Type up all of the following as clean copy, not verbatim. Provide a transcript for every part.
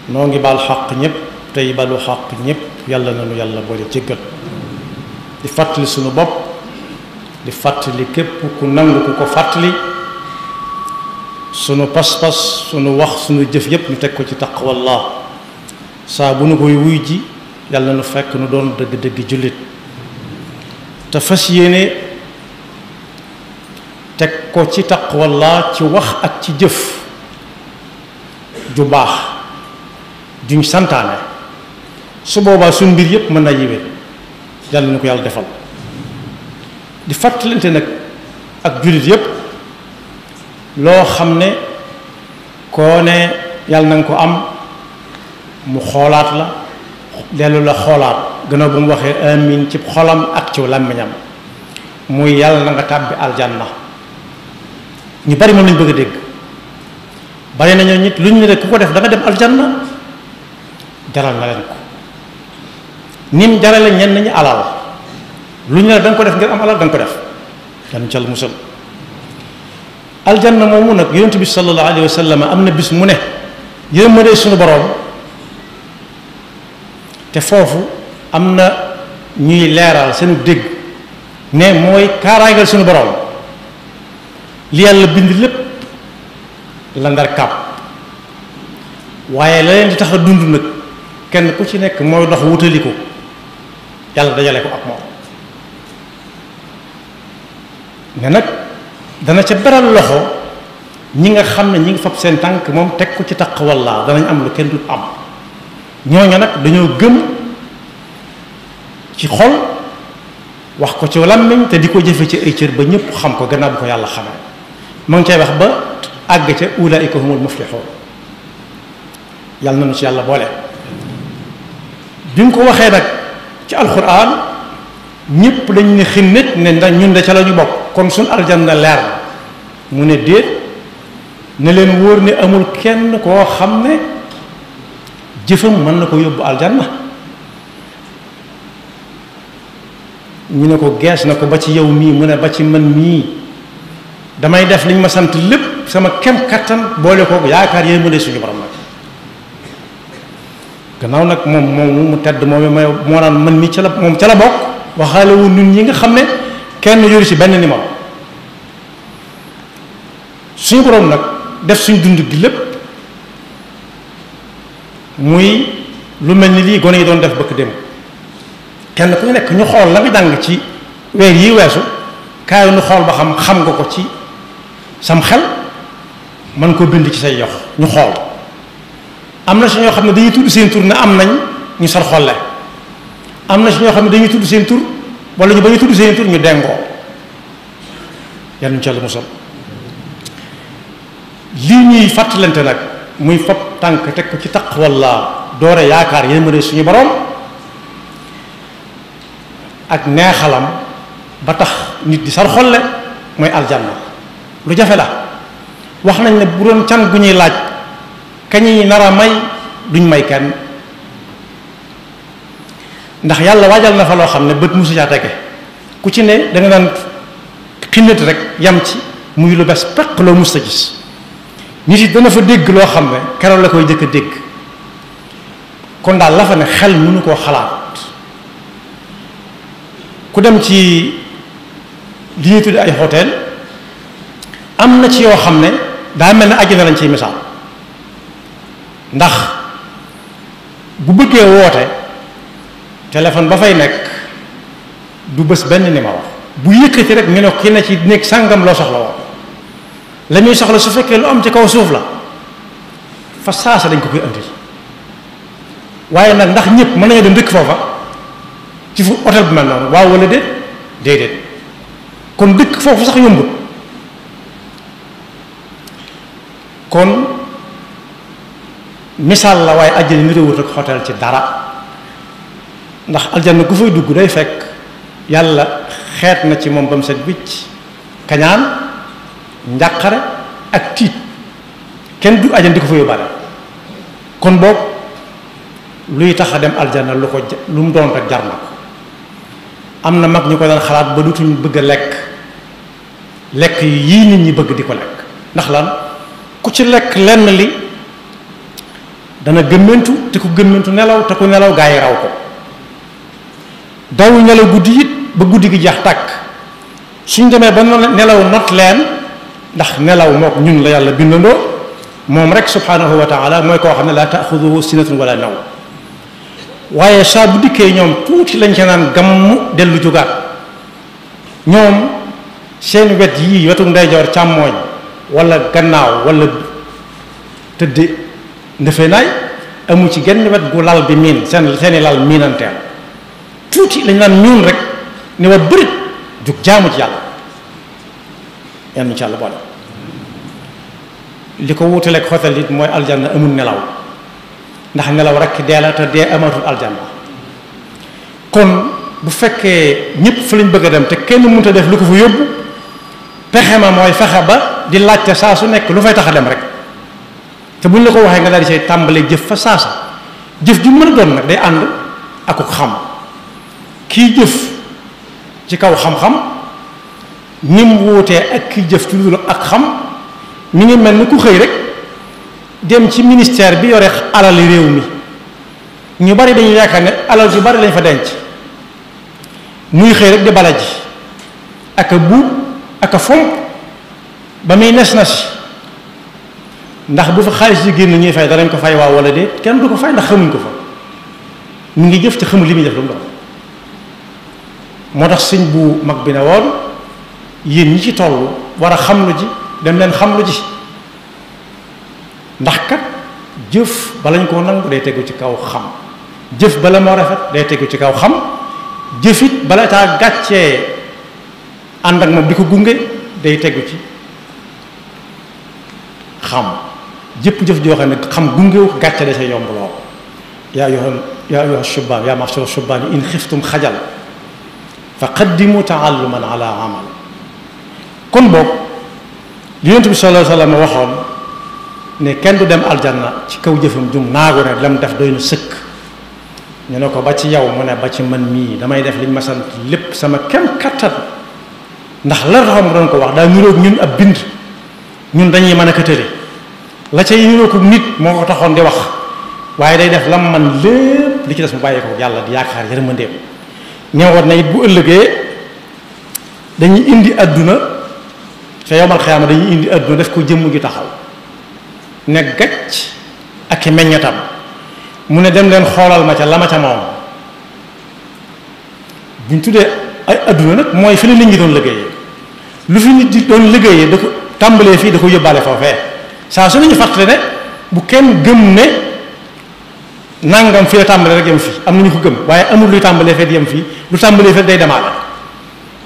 noo ngi baal xaq ñëpp tey balu xaq ñëpp yàlla na nu yàlla boole jéggal di fàttali sunu bopp di fàttali képp ku nangu ku ko fàttali sunu pas-pas sunu wax sunu jëf yépp ñu teg ko ci taqwallah saa bu nu koy wuy ji yàlla na nu fekk nu doon dëgg-dëgg jullit te fas yéene teg ko ci taqwallah ci wax ak ci jëf ju baax juñ santaane su boobaa suñ mbir yépp mën na yiwee yàlla na ko yàlla defal di fàttalante nag ak jullit yépp loo xam ne koo ne yàlla na nga ko am mu xoolaat la dellu la xoolaat gannaaw bu mu waxee amin ci xolam ak ci làmmiñam muy yàlla na nga tàbbi aljanna ñu bari moom lañ bëgg a dégg bari nañoo nit lu ñu ne rek ku ko def da nga dem aljanna jaral na leen ko nim jarale ñenn ñi alal lu ñu ne da nga ko def ngir am alal da nga ko def yan cal musal aljanna moomu nag yonent bi sallallahu alayhi wa sallam am na bis mu ne yërmande suñu boroom te foofu am na ñuy leeral seenu dégg ne mooy kaaraangal suñu boroom li yàlla bind lépp la ndar kàpp waaye la leen di tax a dund nag kenn ku ci nekk mooy dox wutali ko yàlla dajale ko ak moom ne nag dana ca beral loxo ñi nga xam ne ñi ngi fab seen tànk moom teg ko ci taqwallah danañ am lu kenn du am ñooñu nag dañoo gëm ci xol wax ko ci làmmiñ te di ko jëfe ci ay cër ba ñëpp xam ko gannaaw bu ko yàlla xamee mu ngi cay wax ba àgg ca ulaika humul muflihun yàlla nañu ci yàlla boole bi mu ko waxee nag ci alquran ñëpp dañ ne xinnet ne ndax ñun de ca la ñu bokk kon suñ aljanna leer na mu ne déet ne leen wóor ne amul kenn koo xam ne jëfam mën na ko yóbbu aljanna ñu ne ko gees na ko ba ci yow mii mu ne ba ci man mii damay def liñ ma sant lépp sama kem kattan boole ko yaakaar yéen mu ne suñu borom nag gannaaw nag moom mu tedd moom moo naan man mii ca la moom ca la bokk waxaale wu ñun ñi nga xam ne kenn yoru ci benn numéro suñu borom nag def suñ dund gi lépp muy lu mel ni lii gone yi doon def bëkk dem kenn ku nekk ñu xool la nga jàng ci weer yi weesu kaay nu xool ba xam nga ko ci sam xel mën ko bind ci say yox ñu xool am na si ñoo xam ne dañuy tudd seen tur ne am nañ ñu sar xolle am na si ñoo xam ne dañuy tudd seen tur wala ñu ba ñu tudd seen tur ñu dengoo yàlla ñu ci yàlla musal lii ñuy fàttalante nag muy fab tànk teg ko ci taqwallah doore yaakaar yéen mëne suñu borom ak neexalam ba tax nit di sar xolle mooy aljanna lu jafe la wax nañ ne bu doon can gu ñuy laaj kañuy nar a may duñ may kenn ndax yàlla waajal na fa loo xam ne bët musu caa tege ku ci ne da nga daan xinnet rek yam ci muy lu bes peq loo mus a gis nit yi dana fa dégg loo xam ne keroog la koy jëkk a dégg kon daal la fa ne xel mënu koo xalaat ku dem ci li ñuy tudde ay hôtel am na ci yoo xam ne daa mel ne àjjana lañ ciy misaal ndax bu bëggee woote téléphone ba fay nekk du bës benn numéro bu yëkkati rek ñu ne ki na ci nekk sàngam loo soxla woon la muy soxla su fekkee lu am ci kaw suuf la fa saasa dañ ko koy andi waaye nag ndax ñëpp mën nañoo dem dëkk foofa ci fu hôtel bu mel noonu waaw wala déet déedéet kon dëkk foofu sax yombut kon misaal la waaye àjjana niroowut ak hôtel ci dara ndax aljanna ku fay dugg day fekk yàlla xeet na ci moom ba mu set wicc kañaan njàqare ak tiit kenn du aljanna di ko fa yóbbaale kon boog luy tax a dem aljanna lu mu doon rek jar na ko am na mag ñu ko daan xalaat ba dutuñ bëgg a lekk yii nit ñi bëgg di ko lekk ndax lan ku ci lekk lenn li dana gëmmentu te ku gëmmentu nelaw te ku nelaw gaa yi raw ko daw nelaw guddi it ba guddi gi jeex tàkk suñ demee ba nelaw not leen ndax nelaw mook ñun la yàlla bindandoo moom rek subhanahu wa taala mooy koo xam ne laa taaxuduhu sinatun wala naw waaye saa bu dikkee ñoom tuuti lañ ca naan gamm dellu jógaat ñoom seen wet yii wetu ndeyjoor càmmooñ wala gannaaw wala tëdde ndefe naay amu ci genn wet gu lal bi miin seeni lal miinanteel tuuti lañ naan miin rek ne war bërit jug jaamu ci yàlla yenn ci yàlla boole li ko wutaleeg xotal it mooy aljanna amul nelaw ndax nelaw rek dee la te dee amatul aljanna kon bu fekkee ñëpp fa lañ bëgg a dem te kenn mënut a def lu ko fa yóbbu pexe ma mooy fexe ba di laajte saa su nekk lu fay tax a dem rek te buñ la ko waxee nga daal di say tàmbalee jëf fa saasa jëf ju mën a doon nag day ànd ak ko xam kii jëf ci kaw xam-xam ni mu wuutee ak kii jëf ci lu dul ak xam mi ngi mel ni ku xëy rek dem ci ministère bi yore alali réew mi ñu bari dañuy yaakaar ne alal yu bari lañ fa denc muy xëy rek di bala ji ak a buub ak a fomp ba muy nes na si ndax bu fa xaalis yi génn ñuy fay danañ ko fay waaw wala déet kenn du ko fay ndax xamuñ ko fa mu ngi jëf te xamul li muy def lu mu doon moo tax sëñ bu mag bi ne woon yéen ñi ci toll war a xam lu ji dem leen xam lu ji ndax kat jëf balañ koo nangu day tegu ci kaw xam jëf bala moo rafet day tegu ci kaw xam jëfit bala taa gàccee ànd ak moom di ko gunge day tegu ci xam jëpp jëf joo xam ne xam gungewu gàcce da sa yomb lool yaa ayyuha shubaan yaa ma'shara shubaan in xiftum xajal fa qaddimu taalluman ala amal kon boog li Yonent bi sallallahu alayhi wa sallam waxoon ne kenn du dem aljanna ci kaw jëfam jum naagu ne lam def doy na sëkk ñu ne ko ba ci yow mu ne ba ci man mii damay def liñ ma sant lépp sama kem kattan ndax la taxam doon ko wax daa niroog ñun ab bind ñun dañuy mën a këtëre la cay niroog nit moo ko taxoon di wax waaye day def lam man lépp li ci des mu bàyyi ko yàlla di yaakaar yërmandeem ñëwoon na it bu ëllëgee dañuy indi adduna ca yomal xiyaama dañuy indi adduna def ko jëmm ju taxaw ne gàcc ak i meññatam mu ne dem leen xoolal ma ca la ma ca moom buñ tuddee ay adduna nag mooy fi la nit ñi doon liggéeyee lu fi nit di doon liggéeyee da ko tàmbalee fii da ko yóbbaale foofee saa su nañu fàttali ne bu kenn gëm ne nangam fii la tàmbalee rek yem fii am na ñu ko gëm waaye amul luy tàmbalee fee di yem fii lu tàmbalee fee day demaale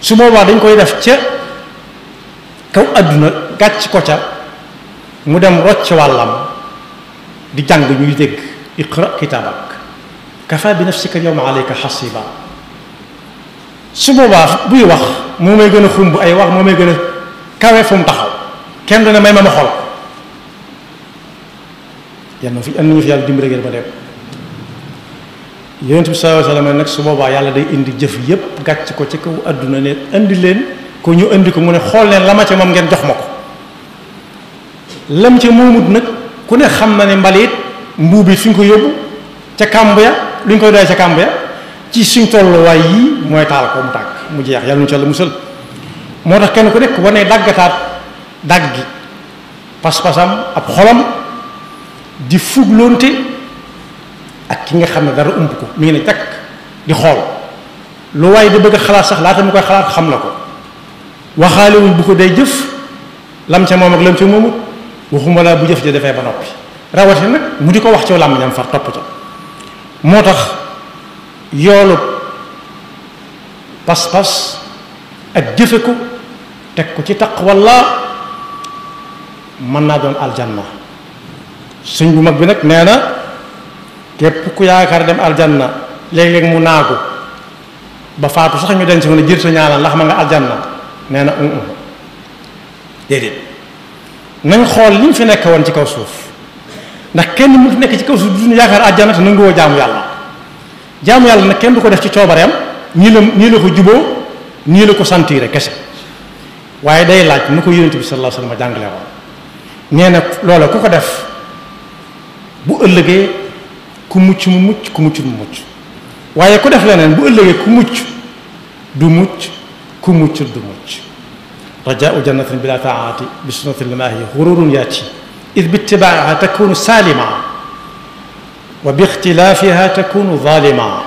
su boobaa dañ koy def ca kaw adduna gàcc ko ca mu dem rocc wàllam di jàng ñuy dégg iqra kitaabak kafa bi nafsika yawma alayka hasiba su boobaa buy wax moo may gën a xumb ay wax moo may gën a kawe fu mu taxaw kenn du ne may ma xol yan na fi yàlla dimbali ngeen ba dem Yonent bi sallallahu alayhi wa sallam nag su boobaa yàlla day indi jëf yépp gàcc ko ci kaw adduna ne indi leen ko ñu indi ko mu ne xool leen la ma ca moom ngeen jox ma ko lam ca moomut nag ku ne xam na ne mbalit mbuub bi fi ñu ko yóbbu ca kàmb ya lu ñu koy doy ca kàmb ya ci suñ tolluwaay yii mooy taal ko mu tàkk mu jeex yàlla nu ci Yàlla musal moo tax kenn ku nekk war ne daggataat dagg gi pas-pasam ab xolam di fugloonte ak ki nga xam ne dara ump ko mi ngi ne tekk di xool lu waaye di bëgg a xalaat sax laata mu koy xalaat xam na ko waxaalewuñ bu ko day jëf lam ca moom ak lam ca moomut waxuma laa bu jëf ja defee ba noppi rawati nag mu di ko wax ci làmmiñam far topp ca moo tax yoolu pas-pas ak jëfe ko teg ko ci taqwallah mën naa doon aljanna suñ bu mag bi nag nee na képp ku yaakaar dem aljanna léeg-léeg mu naagu ba faatu sax ñu denc ko ne jër sa ñaanal ndax ma nga aljanna nee na déedéet nañ xool li mu fi nekk woon ci kaw suuf ndax kenn mu nekk ci kaw suuf du yaakaar aljanna te nanguwoo jaamu yàlla nag kenn du ko def ci coobareem nii la ko juboo nii la ko sentir kese waaye day laaj nu ko Yonent bi sallallahu alayhi wa sallam jàngale woon nee na loola ku ko def bu ëllëgee ku mucc mu mucc ku mucc mu mucc waaye ku def leneen bu ëllëgee ku mucc du mucc ku mucc du mucc rajaau jannatin bila taati bi sunnati lmaahi xururun yaati id bittibaaha takunu salima wa bi ixtilaafiha takunu zalima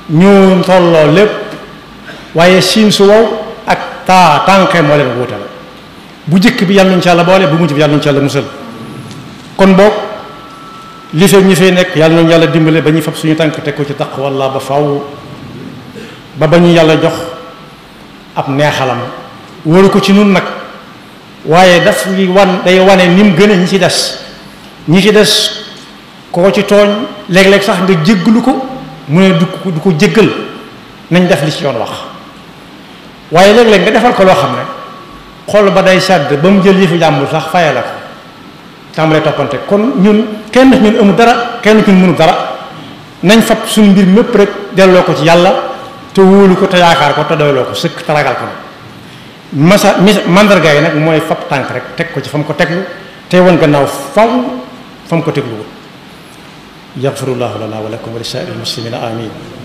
ñu tolloo lépp waaye siin su wow ak tànqe moo leen wuutale bu jëkk bi yàlla nañu ci yàlla boole bu mujj bi yàlla nañu ci yàlla musal kon boog li fekk ñi fay nekk yàlla nañu yàlla dimbale ba ñuy fab suñu tànk teg ko ci taqwallah ba faw ba ñu yàlla jox ab neexalam wóoru ko ci nun nag waaye daf day wane ni mu gën a ñi ci des koo ci tooñ léeg-léeg sax nga jéggalu ko mu ne du ko jéggal nañ def li ci yoon wax waaye léeg-léeg nga defal ko loo xam ne xol ba day sàdd ba mu jël yëfu jàmbur sax faye la ko tàmbalee toppante kon ñun kenn ñun amul dara kenn ñun mënu dara nañ fab suñu mbir mépp rek delloo ko ci yàlla te wóolu ko te yaakaar ko te doyloo ko sëkk te ragal ko nag mandarga yi nag mooy fab tànk rek teg ko ci fa mu ko teglu te woon gannaaw faw fa mu ko teglu wut yaxfirullahu lana wa lakum wa li saa'iril muslimina amin